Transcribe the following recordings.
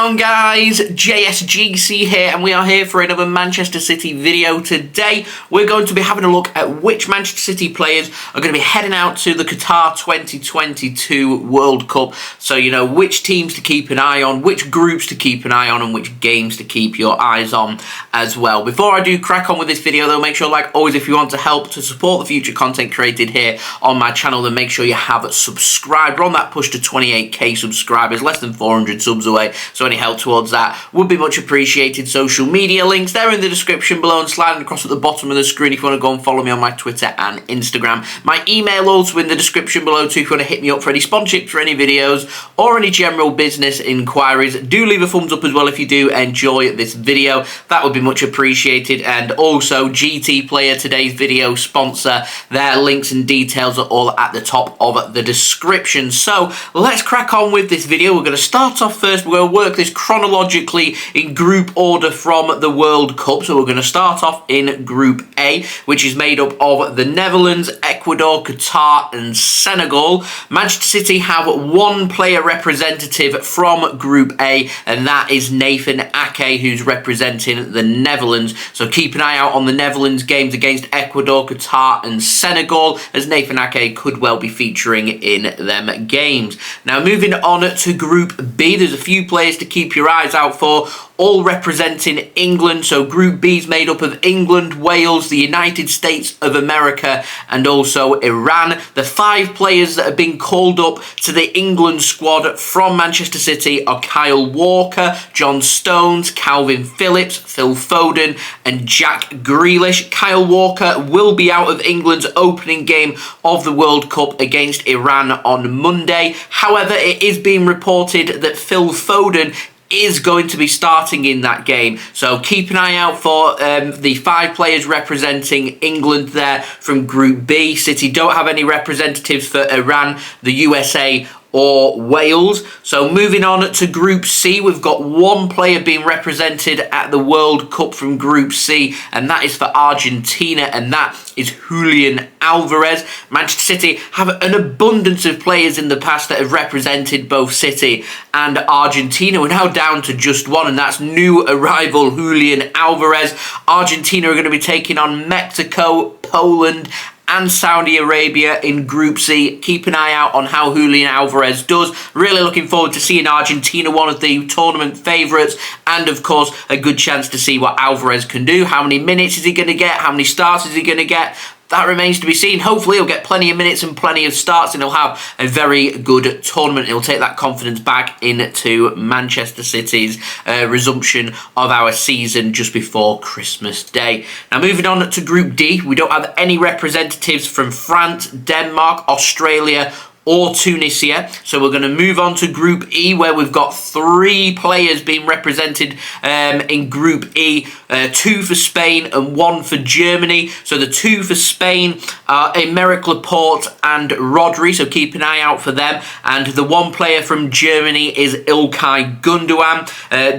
on, guys? JSGC here, and we are here for another Manchester City video. Today we're going to be having a look at which Manchester City players are going to be heading out to the Qatar 2022 World Cup. So you know which teams to keep an eye on, which groups to keep an eye on, and which games to keep your eyes on as well. Before I do crack on with this video though, make sure, like always, if you want to help to support the future content created here on my channel, then make sure you have subscribed. We're on that push to 28k subscribers, less than 400 subs away, so any help towards that would be much appreciated. Social media links, they're in the description below and sliding across at the bottom of the screen if you want to go and follow me on my Twitter and Instagram. My email also in the description below too if you want to hit me up for any sponsorships for any videos or any general business inquiries. Do leave a thumbs up as well if you do enjoy this video, that would be much appreciated. And also GT Player, today's video sponsor, their links and details are all at the top of the description. So let's crack on with this video. We're going to start off first. We're going to work this chronologically in group order from the World Cup. So we're going to start off in Group A, which is made up of the Netherlands, Ecuador, Qatar and Senegal. Manchester City have one player representative from Group A, and that is Nathan Ake, who's representing the Netherlands. So keep an eye out on the Netherlands games against Ecuador, Qatar and Senegal, as Nathan Ake could well be featuring in them games. Now moving on to Group B, there's a few players to keep your eyes out for, all representing England. So Group B is made up of England, Wales, the United States of America and also Iran. The 5 players that have been called up to the England squad from Manchester City are Kyle Walker, John Stones, Kalvin Phillips, Phil Foden and Jack Grealish. Kyle Walker will be out of England's opening game of the World Cup against Iran on Monday. However, it is being reported that Phil Foden is going to be starting in that game. So keep an eye out for the 5 players representing England there from Group B. City don't have any representatives for Iran, the USA or Wales. So moving on to Group C, we've got one player being represented at the World Cup from Group C, and that is for Argentina, and that is Julian Alvarez. Manchester City have an abundance of players in the past that have represented both City and Argentina. We're now down to just one, and that's new arrival Julian Alvarez. Argentina are going to be taking on Mexico, Poland and Saudi Arabia in Group C. Keep an eye out on how Julian Alvarez does. Really looking forward to seeing Argentina, one of the tournament favourites, and of course a good chance to see what Alvarez can do. How many minutes is he going to get? How many starts is he going to get? That remains to be seen. Hopefully he'll get plenty of minutes and plenty of starts, and he'll have a very good tournament. He'll take that confidence back into Manchester City's resumption of our season just before Christmas Day. Now moving on to Group D, we don't have any representatives from France, Denmark, Australia or Tunisia. So we're going to move on to Group E, where we've got 3 players being represented in Group E. 2 for Spain and 1 for Germany. So the 2 for Spain are Aymeric, Laporte and Rodri, so keep an eye out for them. And the 1 player from Germany is Ilkay Gundogan.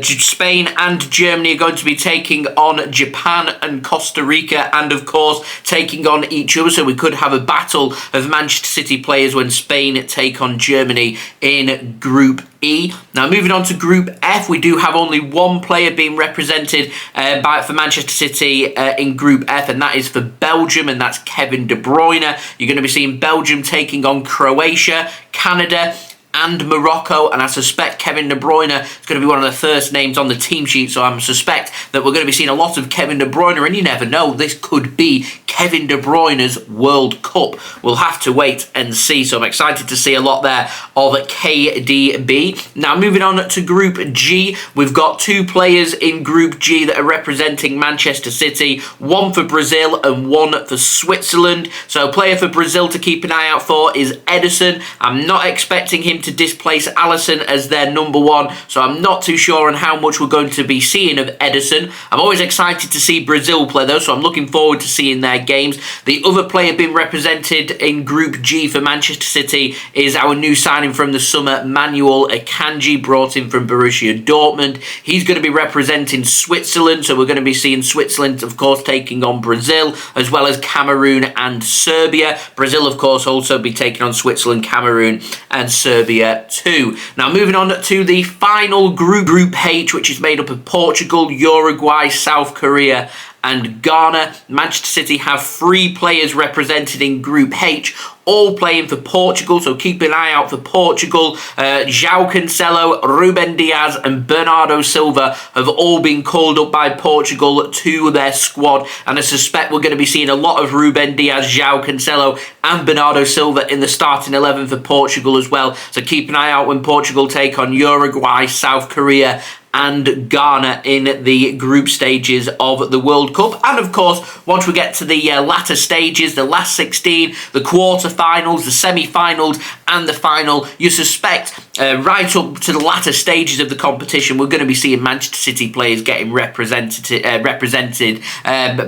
Spain and Germany are going to be taking on Japan and Costa Rica, and of course taking on each other. So we could have a battle of Manchester City players when Spain take on Germany in Group E. Now moving on to Group F, we do have only 1 player being represented for Manchester City in Group F, and that is for Belgium, and that's Kevin De Bruyne. You're going to be seeing Belgium taking on Croatia, Canada and Morocco, and I suspect Kevin De Bruyne is going to be one of the first names on the team sheet, so I suspect that we're going to be seeing a lot of Kevin De Bruyne, and you never know, this could be Kevin De Bruyne's World Cup. We'll have to wait and see, so I'm excited to see a lot there of KDB. Now moving on to Group G, we've got 2 players in Group G that are representing Manchester City, 1 for Brazil and 1 for Switzerland. So a player for Brazil to keep an eye out for is Ederson. I'm not expecting him to displace Alisson as their number 1, so I'm not too sure on how much we're going to be seeing of Ederson. I'm always excited to see Brazil play though, so I'm looking forward to seeing their games. The other player being represented in Group G for Manchester City is our new signing from the summer, Manuel Akanji, brought in from Borussia Dortmund. He's going to be representing Switzerland, so we're going to be seeing Switzerland, of course, taking on Brazil, as well as Cameroon and Serbia. Brazil, of course, also be taking on Switzerland, Cameroon and Serbia Latvia 2. Now moving on to the final Group H, which is made up of Portugal, Uruguay, South Korea and Ghana. Manchester City have 3 players represented in Group H, all playing for Portugal, so keep an eye out for Portugal. Joao Cancelo, Ruben Dias and Bernardo Silva have all been called up by Portugal to their squad, and I suspect we're going to be seeing a lot of Ruben Dias, Joao Cancelo and Bernardo Silva in the starting 11 for Portugal as well, so keep an eye out when Portugal take on Uruguay, South Korea and Ghana in the group stages of the World Cup. And of course, once we get to the latter stages, the last 16, the quarter-finals, the semi-finals and the final, you suspect right up to the latter stages of the competition, we're going to be seeing Manchester City players getting represented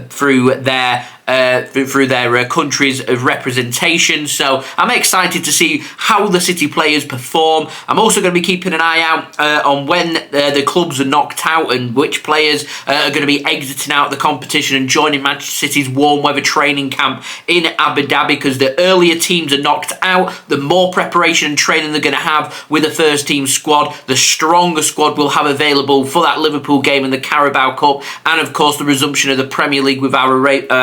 through their countries of representation. So I'm excited to see how the City players perform. I'm also going to be keeping an eye out on when the clubs are knocked out and which players are going to be exiting out the competition and joining Manchester City's warm weather training camp in Abu Dhabi, because the earlier teams are knocked out, the more preparation and training they're going to have with the first team squad, the stronger squad we'll have available for that Liverpool game in the Carabao Cup, and of course the resumption of the Premier League with our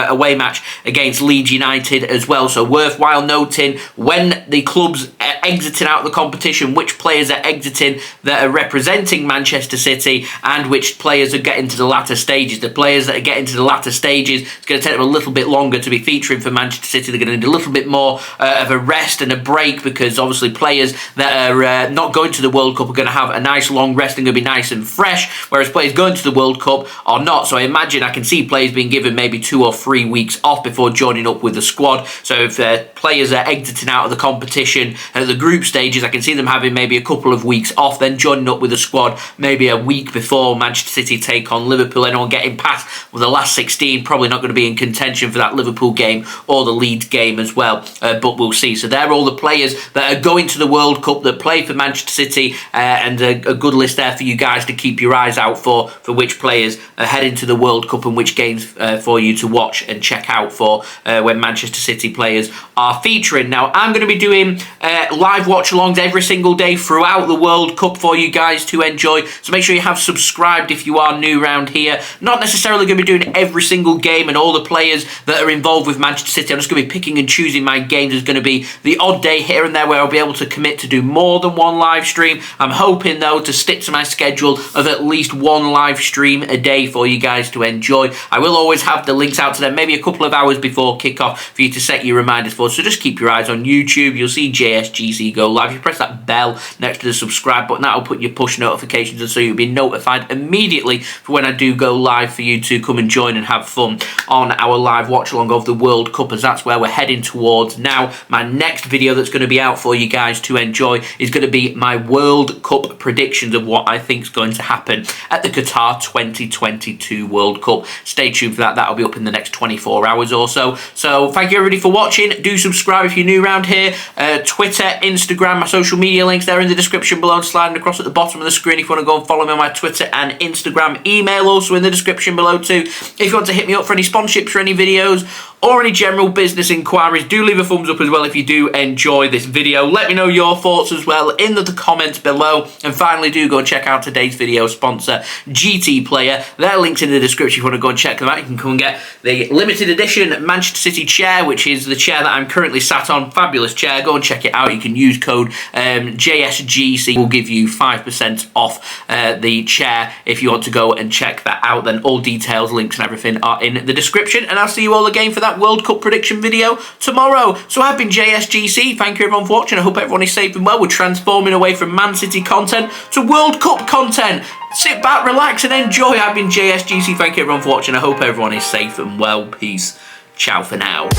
away match against Leeds United as well. So worthwhile noting when the clubs are exiting out of the competition, which players are exiting that are representing Manchester City and which players are getting to the latter stages. The players that are getting to the latter stages, it's going to take them a little bit longer to be featuring for Manchester City. They're going to need a little bit more of a rest and a break, because obviously players that are not going to the World Cup are going to have a nice long rest and going to be nice and fresh, whereas players going to the World Cup are not. So I imagine I can see players being given maybe 2 or 3 weeks off before joining up with the squad. So if players are exiting out of the competition at the group stages, I can see them having maybe a couple of weeks off, then joining up with the squad maybe a week before Manchester City take on Liverpool. Anyone getting past the last 16 probably not going to be in contention for that Liverpool game or the Leeds game as well, but we'll see. So they're all the players that are going to the World Cup that play for Manchester City, and a good list there for you guys to keep your eyes out for which players are heading to the World Cup and which games for you to watch and check out for when Manchester City players are featuring. Now, I'm going to be doing live watch-alongs every single day throughout the World Cup for you guys to enjoy, so make sure you have subscribed if you are new around here. Not necessarily going to be doing every single game and all the players that are involved with Manchester City. I'm just going to be picking and choosing my games. There's going to be the odd day here and there where I'll be able to commit to do more than one live stream. I'm hoping, though, to stick to my schedule of at least one live stream a day for you guys to enjoy. I will always have the links out to them maybe a couple of hours before kickoff for you to set your reminders for. So just keep your eyes on YouTube. You'll see JSGC go live. You press that bell next to the subscribe button. That'll put your push notifications on, so you'll be notified immediately for when I do go live, for you to come and join and have fun on our live watch along of the World Cup, as that's where we're heading towards now. My next video that's going to be out for you guys to enjoy is going to be my World Cup predictions of what I think is going to happen at the Qatar 2022 World Cup. Stay tuned for that. That'll be up in the next 24 hours or so. So thank you everybody for watching. Do subscribe if you're new around here. Twitter, Instagram, my social media links there in the description below and sliding across at the bottom of the screen if you want to go and follow me on my Twitter and Instagram. Email also in the description below too. If you want to hit me up for any sponsorships for any videos or any general business inquiries, do leave a thumbs up as well if you do enjoy this video. Let me know your thoughts as well in the comments below. And finally, do go and check out today's video sponsor, GT Player. Their link's in the description if you want to go and check them out. You can come and get the limited edition Manchester City chair, which is the chair that I'm currently sat on. Fabulous chair. Go and check it out. You can use code JSGC. We'll give you 5% off the chair if you want to go and check that out. Then all details, links and everything are in the description. And I'll see you all again for that World Cup prediction video tomorrow. So I've been JSGC. Thank you everyone for watching. I hope everyone is safe and well. We're transforming away from Man City content to World Cup content. Sit back, relax and enjoy. I've been JSGC. Thank you everyone for watching. I hope everyone is safe and well. Peace. Ciao for now.